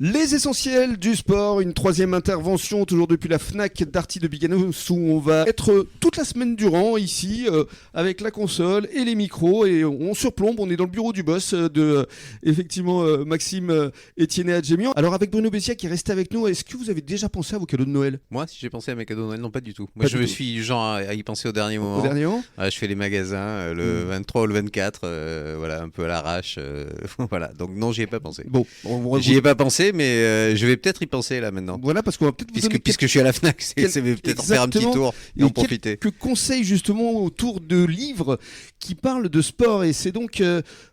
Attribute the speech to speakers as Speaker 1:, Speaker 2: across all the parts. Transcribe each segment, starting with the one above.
Speaker 1: Les essentiels du sport, une troisième intervention, toujours depuis la FNAC d'Arty de Biganos, où on va être toute la semaine durant ici, avec la console et les micros, et on surplombe, on est dans le bureau du boss de, effectivement, Maxime Etienne et Adjemian. Alors avec Bruno Bessia qui est resté avec nous, est-ce que vous avez déjà pensé à vos cadeaux de Noël ?
Speaker 2: Moi, si j'ai pensé à mes cadeaux de Noël, non, pas du tout. Moi, je me suis genre à y penser au dernier moment.
Speaker 1: Au dernier moment ?
Speaker 2: Je fais les magasins le 23 ou le 24, voilà, un peu à l'arrache. Voilà, donc non, j'y ai pas pensé.
Speaker 1: Bon,
Speaker 2: j'y ai pas pensé, mais je vais peut-être y penser là maintenant.
Speaker 1: Voilà, parce qu'on va peut-être vous donner
Speaker 2: puisque je suis à la FNAC, c'est peut-être en faire un petit tour et en profiter.
Speaker 1: Quelques conseils justement autour de livres qui parlent de sport, et c'est donc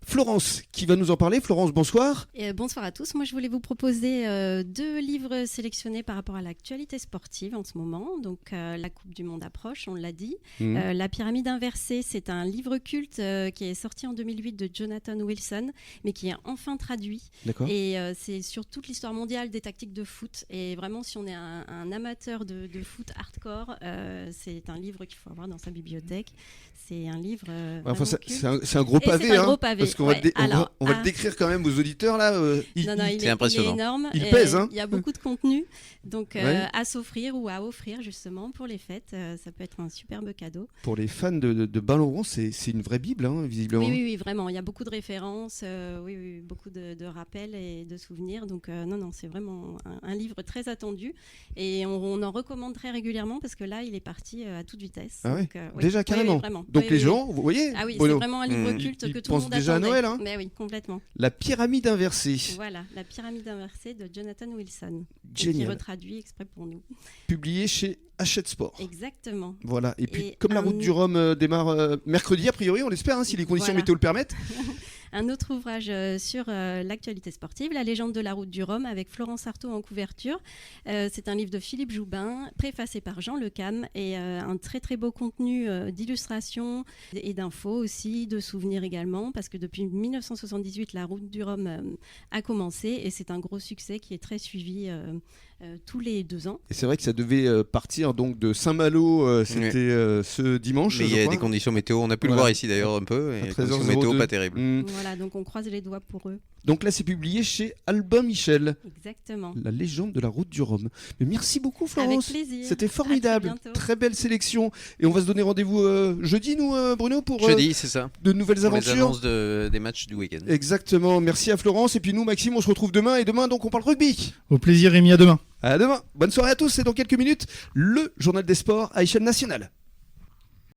Speaker 1: Florence qui va nous en parler. Florence, bonsoir.
Speaker 3: Bonsoir à tous. Moi, je voulais vous proposer 2 livres sélectionnés par rapport à l'actualité sportive en ce moment. Donc, la Coupe du Monde approche, on l'a dit. La pyramide inversée, c'est un livre culte qui est sorti en 2008 de Jonathan Wilson, mais qui est enfin traduit.
Speaker 1: D'accord.
Speaker 3: Et c'est sur toute l'histoire mondiale des tactiques de foot. Et vraiment, si on est un amateur de foot hardcore, c'est un livre qu'il faut avoir dans sa bibliothèque. C'est un livre.
Speaker 1: Enfin, c'est un gros pavé, parce qu'on va le décrire quand même aux auditeurs là.
Speaker 3: Il est impressionnant. Il est énorme.
Speaker 1: Il pèse.
Speaker 3: Il y a beaucoup de contenu, donc à s'offrir ou à offrir justement pour les fêtes. Ça peut être un superbe cadeau.
Speaker 1: Pour les fans de ballon rond, c'est une vraie bible, visiblement.
Speaker 3: Oui, vraiment. Il y a beaucoup de références, beaucoup de rappels et de souvenirs. Donc non, c'est vraiment un livre très attendu, et on en recommande très régulièrement parce que là, il est parti à toute vitesse.
Speaker 1: Ah
Speaker 3: donc,
Speaker 1: déjà carrément.
Speaker 3: Vraiment.
Speaker 1: Donc les gens, vous voyez.
Speaker 3: Ah oui, c'est vraiment un livre culte que tout le monde attendait.
Speaker 1: Déjà à Noël,
Speaker 3: Mais oui, complètement.
Speaker 1: La pyramide inversée.
Speaker 3: Voilà, la pyramide inversée de Jonathan Wilson.
Speaker 1: Génial.
Speaker 3: Qui est retraduit exprès pour nous.
Speaker 1: Publié chez Hachette Sport.
Speaker 3: Exactement.
Speaker 1: Voilà. Et puis, comme la route du Rhum démarre mercredi, a priori, on l'espère, si les conditions météo le permettent.
Speaker 3: Un autre ouvrage sur l'actualité sportive, La légende de la route du Rhum, avec Florence Artaud en couverture. C'est un livre de Philippe Joubin, préfacé par Jean Le Cam, et un très très beau contenu d'illustrations et d'infos aussi, de souvenirs également, parce que depuis 1978, la route du Rhum a commencé, et c'est un gros succès qui est très suivi tous les 2 ans.
Speaker 1: Et c'est vrai que ça devait partir donc de Saint-Malo, c'était ce dimanche.
Speaker 2: Mais il y a des conditions météo, on a pu le voir ici d'ailleurs un peu, et conditions météo pas terribles.
Speaker 3: Voilà, donc on croise les doigts pour eux.
Speaker 1: Donc là, c'est publié chez Albin Michel.
Speaker 3: Exactement.
Speaker 1: La légende de la route du Rhum. Mais merci beaucoup, Florence.
Speaker 3: Avec plaisir.
Speaker 1: C'était formidable. Très belle sélection. Et on va se donner rendez-vous jeudi, nous, Bruno, pour
Speaker 2: jeudi, c'est ça.
Speaker 1: De nouvelles aventures.
Speaker 2: Les annonces des matchs du week-end.
Speaker 1: Exactement. Merci à Florence. Et puis nous, Maxime, on se retrouve demain. Et demain, donc, on parle rugby.
Speaker 4: Au plaisir, Rémi. À demain.
Speaker 1: À demain. Bonne soirée à tous. Et dans quelques minutes, le journal des sports à échelle nationale.